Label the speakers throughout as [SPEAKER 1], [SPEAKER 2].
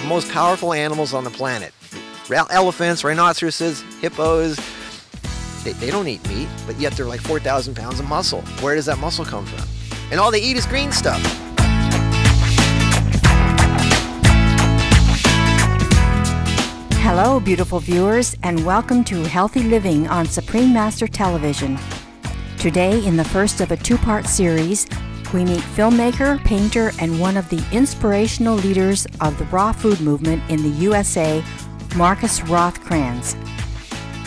[SPEAKER 1] the most powerful animals on the planet. Elephants, rhinoceroses, hippos, they don't eat meat, but yet they're like 4,000 pounds of muscle. Where does that muscle come from? And all they eat is green stuff.
[SPEAKER 2] Hello, beautiful viewers, and welcome to Healthy Living on Supreme Master Television. Today, in the first of a two-part series, we meet filmmaker, painter, and one of the inspirational leaders of the raw food movement in the USA, Marcus Rothkranz.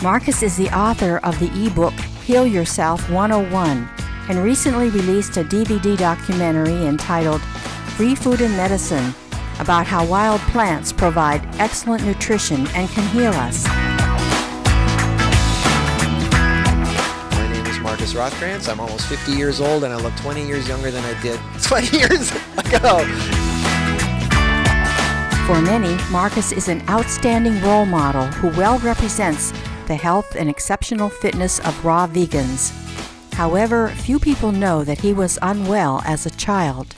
[SPEAKER 2] Marcus is the author of the ebook Heal Yourself 101 and recently released a DVD documentary entitled Free Food and Medicine about how wild plants provide excellent nutrition and can heal us.
[SPEAKER 1] My name is Marcus Rothkranz. I'm almost 50 years old and I look 20 years younger than I did 20 years ago.
[SPEAKER 2] For many, Marcus is an outstanding role model who well represents the health and exceptional fitness of raw vegans. However, few people know that he was unwell as a child.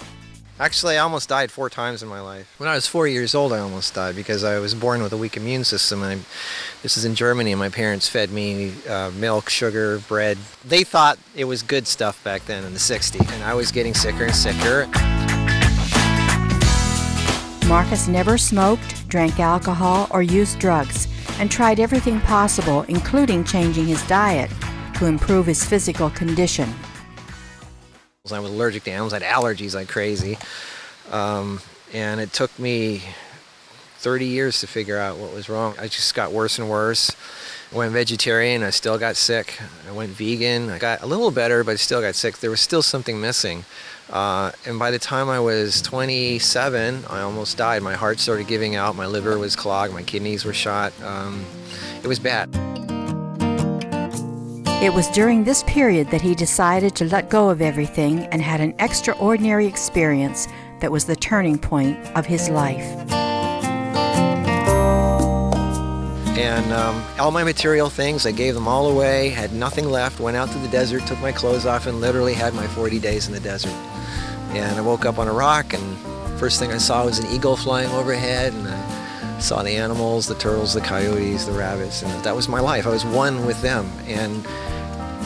[SPEAKER 1] Actually, I almost died 4 times in my life. When I was 4 years old, I almost died because I was born with a weak immune system. And this is in Germany, and my parents fed me milk, sugar, bread. They thought it was good stuff back then in the 60s, and I was getting sicker and sicker.
[SPEAKER 2] Marcus never smoked, drank alcohol, or used drugs, and tried everything possible, including changing his diet, to improve his physical condition.
[SPEAKER 1] I was allergic to animals, I had allergies like crazy, and it took me 30 years to figure out what was wrong. I just got worse and worse. I went vegetarian, I still got sick. I went vegan, I got a little better, but I still got sick. There was still something missing. And by the time I was 27, I almost died. My heart started giving out, my liver was clogged, my kidneys were shot. It was bad.
[SPEAKER 2] It was during this period that he decided to let go of everything and had an extraordinary experience that was the turning point of his life.
[SPEAKER 1] And all my material things, I gave them all away, had nothing left, went out to the desert, took my clothes off, and literally had my 40 days in the desert. And I woke up on a rock, and first thing I saw was an eagle flying overhead, and I saw the animals, the turtles, the coyotes, the rabbits, and that was my life. I was one with them, and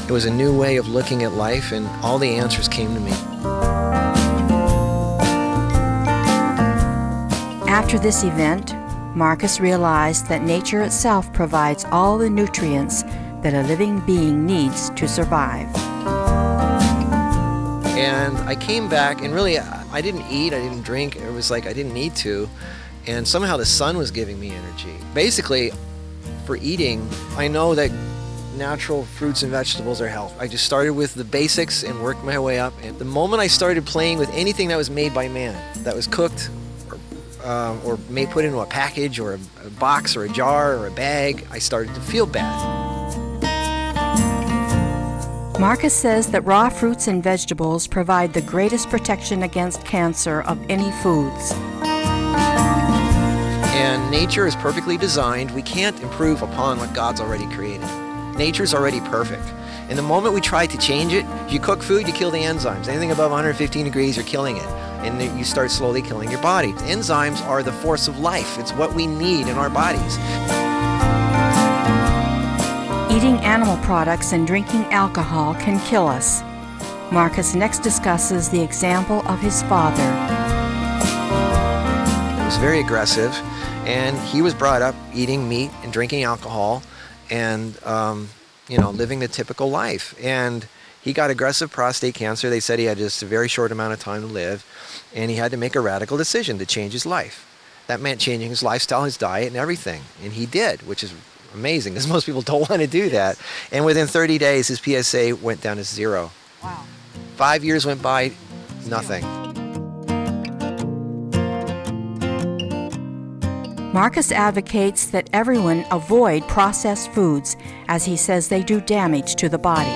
[SPEAKER 1] it was a new way of looking at life, and all the answers came to me.
[SPEAKER 2] After this event, Marcus realized that nature itself provides all the nutrients that a living being needs to survive.
[SPEAKER 1] And I came back, and really, I didn't eat, I didn't drink. It was like I didn't need to. And somehow the sun was giving me energy. Basically, for eating, I know that natural fruits and vegetables are health. I just started with the basics and worked my way up. And the moment I started playing with anything that was made by man, that was cooked, or put into a package or a box or a jar or a bag, I started to feel bad.
[SPEAKER 2] Marcus says that raw fruits and vegetables provide the greatest protection against cancer of any foods.
[SPEAKER 1] And nature is perfectly designed. We can't improve upon what God's already created. Nature's already perfect. And the moment we try to change it, if you cook food, you kill the enzymes. Anything above 115 degrees, you're killing it. And then you start slowly killing your body. Enzymes are the force of life. It's what we need in our bodies.
[SPEAKER 2] Eating animal products and drinking alcohol can kill us. Marcus next discusses the example of his father.
[SPEAKER 1] He was very aggressive, and he was brought up eating meat and drinking alcohol and living the typical life. And he got aggressive prostate cancer. They said he had just a very short amount of time to live, and he had to make a radical decision to change his life. That meant changing his lifestyle, his diet, and everything. And he did, which is amazing, because most people don't want to do that. And within 30 days, his PSA went down to 0.
[SPEAKER 2] Wow.
[SPEAKER 1] 5 years went by, nothing.
[SPEAKER 2] Marcus advocates that everyone avoid processed foods, as he says they do damage to the body.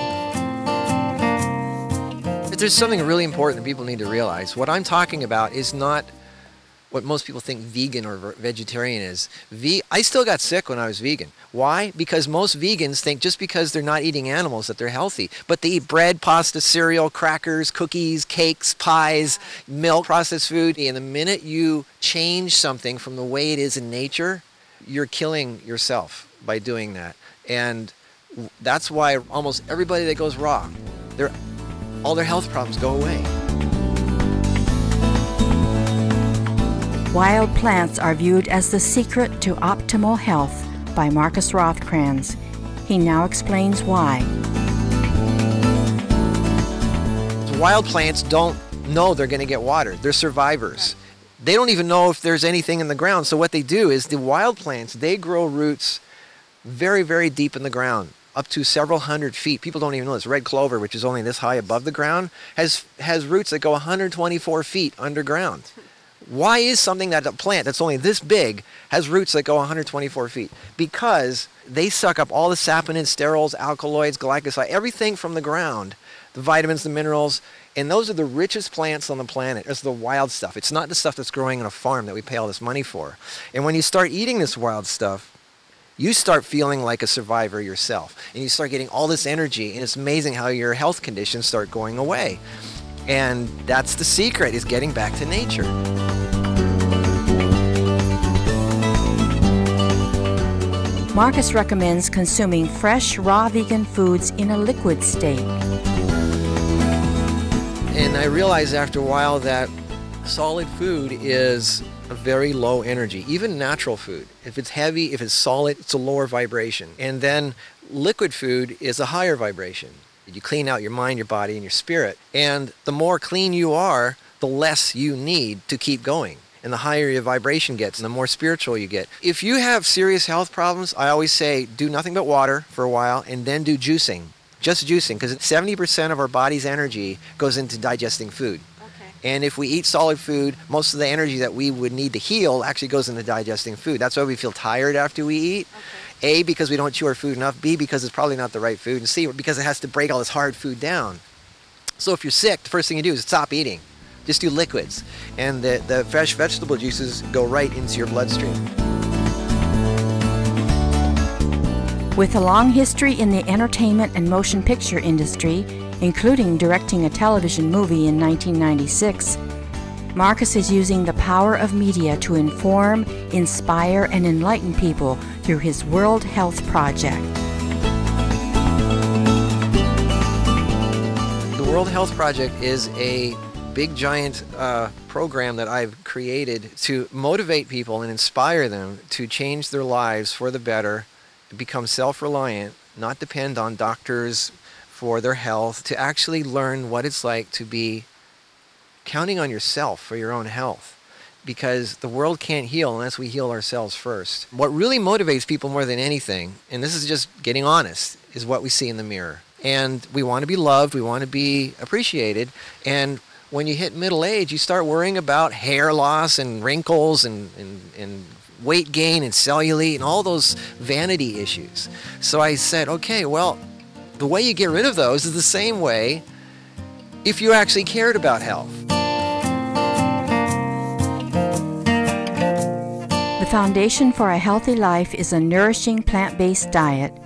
[SPEAKER 1] There's something really important that people need to realize. What I'm talking about is not what most people think vegan or vegetarian is. I still got sick when I was vegan. Why? Because most vegans think just because they're not eating animals that they're healthy. But they eat bread, pasta, cereal, crackers, cookies, cakes, pies, milk, processed food. And the minute you change something from the way it is in nature, you're killing yourself by doing that. And that's why almost everybody that goes raw, all their health problems go away.
[SPEAKER 2] Wild plants are viewed as the secret to optimal health by Marcus Rothkranz. He now explains why.
[SPEAKER 1] Wild plants don't know they're going to get water. They're survivors. They don't even know if there's anything in the ground. So what they do is the wild plants, they grow roots very, very deep in the ground, up to several hundred feet. People don't even know this. Red clover, which is only this high above the ground, has roots that go 124 feet underground. Why is something that a plant that's only this big has roots that go 124 feet? Because they suck up all the saponins, sterols, alkaloids, glycoside, everything from the ground, the vitamins, the minerals, and those are the richest plants on the planet. It's the wild stuff. It's not the stuff that's growing on a farm that we pay all this money for. And when you start eating this wild stuff, you start feeling like a survivor yourself. And you start getting all this energy, and it's amazing how your health conditions start going away. And that's the secret, is getting back to nature.
[SPEAKER 2] Marcus recommends consuming fresh, raw vegan foods in a liquid state.
[SPEAKER 1] And I realized after a while that solid food is a very low energy, even natural food. If it's heavy, if it's solid, it's a lower vibration. And then liquid food is a higher vibration. You clean out your mind, your body, and your spirit. And the more clean you are, the less you need to keep going. And the higher your vibration gets, and the more spiritual you get. If you have serious health problems, I always say do nothing but water for a while, and then do juicing. Just juicing, because 70% of our body's energy goes into digesting food. Okay. And if we eat solid food, most of the energy that we would need to heal actually goes into digesting food. That's why we feel tired after we eat. Okay. A, because we don't chew our food enough. B, because it's probably not the right food. And C, because it has to break all this hard food down. So if you're sick, the first thing you do is stop eating. Just do liquids. And the fresh vegetable juices go right into your bloodstream.
[SPEAKER 2] With a long history in the entertainment and motion picture industry, including directing a television movie in 1996, Marcus is using the power of media to inform, inspire, and enlighten people through his World Health Project.
[SPEAKER 1] The World Health Project is a big giant program that I've created to motivate people and inspire them to change their lives for the better, become self-reliant, not depend on doctors for their health, to actually learn what it's like to be counting on yourself for your own health, because the world can't heal unless we heal ourselves first. What really motivates people more than anything, and this is just getting honest, is what we see in the mirror. And we want to be loved, we want to be appreciated, and when you hit middle age, you start worrying about hair loss and wrinkles and weight gain and cellulite and all those vanity issues. So I said, okay, well, the way you get rid of those is the same way if you actually cared about health.
[SPEAKER 2] The foundation for a healthy life is a nourishing plant-based diet.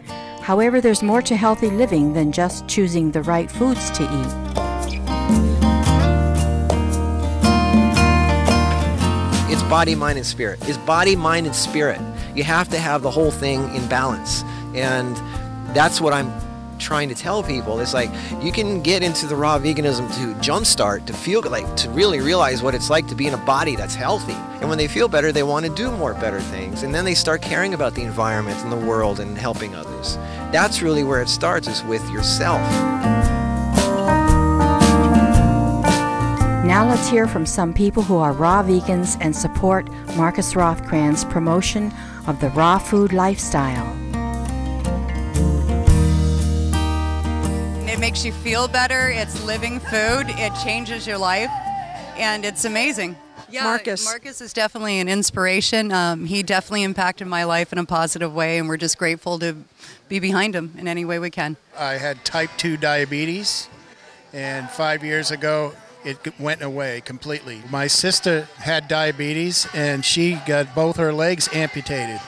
[SPEAKER 2] However, there's more to healthy living than just choosing the right foods to eat.
[SPEAKER 1] It's body, mind, and spirit. It's body, mind, and spirit. You have to have the whole thing in balance. And that's what I'm trying to tell people. It's like you can get into the raw veganism to jumpstart, to feel like, to really realize what it's like to be in a body that's healthy. And when they feel better, they want to do more better things. And then they start caring about the environment and the world and helping others. That's really where it starts, is with yourself.
[SPEAKER 2] Now let's hear from some people who are raw vegans and support Marcus Rothkranz's promotion of the raw food lifestyle.
[SPEAKER 3] It makes you feel better. It's living food. It changes your life, and it's amazing. Yeah, Marcus is definitely an inspiration. He definitely impacted my life in a positive way, and we're just grateful to be behind him in any way we can.
[SPEAKER 4] I had type 2 diabetes, and 5 years ago it went away completely. My sister had diabetes, and she got both her legs amputated.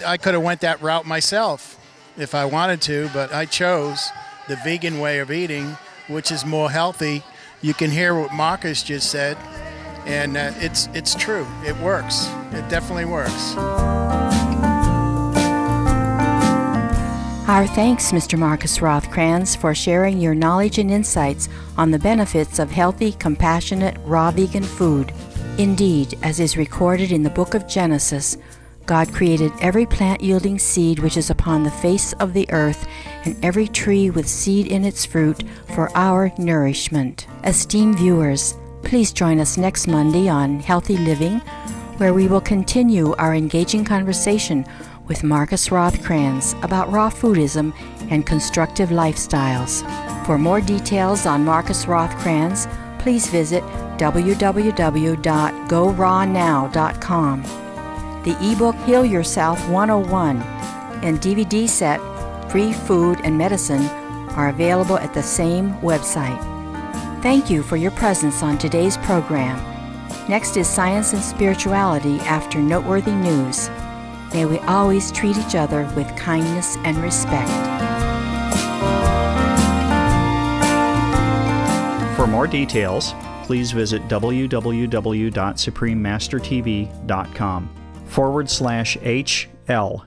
[SPEAKER 4] I could have went that route myself if I wanted to, but I chose the vegan way of eating, which is more healthy. You can hear what Marcus just said, and it's true. It works. It definitely works.
[SPEAKER 2] Our thanks, Mr. Marcus Rothkranz, for sharing your knowledge and insights on the benefits of healthy, compassionate, raw vegan food. Indeed, as is recorded in the book of Genesis, God created every plant-yielding seed which is upon the face of the earth, and every tree with seed in its fruit for our nourishment. Esteemed viewers, please join us next Monday on Healthy Living, where we will continue our engaging conversation with Marcus Rothkranz about raw foodism and constructive lifestyles. For more details on Marcus Rothkranz, please visit www.gorawnow.com. The ebook Heal Yourself 101 and DVD set Free Food and Medicine are available at the same website. Thank you for your presence on today's program. Next is Science and Spirituality after Noteworthy News. May we always treat each other with kindness and respect.
[SPEAKER 5] For more details, please visit www.suprememastertv.com/HL